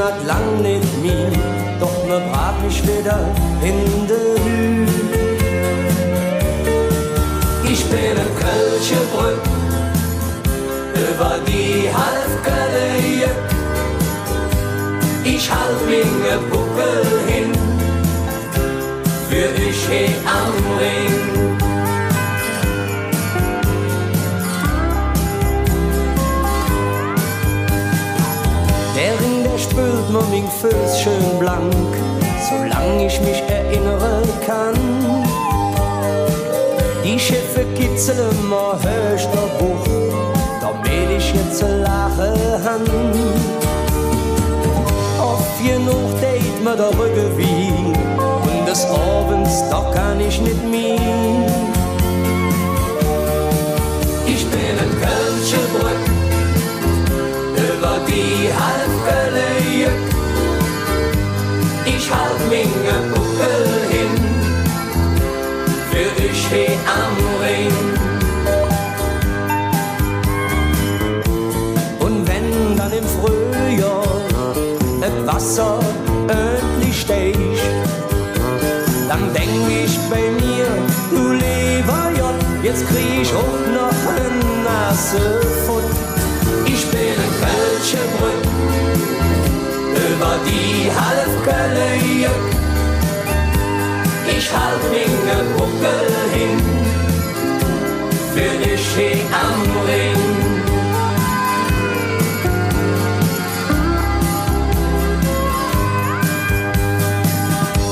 hat lang nicht mehr, doch mir brach mich wieder in der Hü. Ich bin in Kölsche Brück, über die Halbgalerie. Ich halt mir Buckel hin, für ich he am Ring. Der Ring, der spült mir mein Fuß schön blank, solang ich mich erinnern kann. Die Schiffe kitzeln mir höchster Buch, damit ich jetzt lachen han. Oft genug deit mir der Rücken weh, und des Abends doch kann ich nicht mehr. Ich bin in Kölsche Brück, über die Halbgalerie. Ich halt minge Buckel hin, für ich he am Ring. Und wenn dann im Frühjahr et Wasser endlich steigt, dann denk ich bei mir, du lieber Gott, jetzt krieg ich auch noch eine nasse Futt. Ich bin in Kölsche Brück, über die Halbgalerie. Ich halt minge Buckel hin, für dich he am Ring.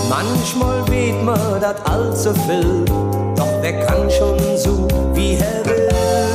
Manchmal weht mir dat allzu viel, doch wer kann schon so wie er will.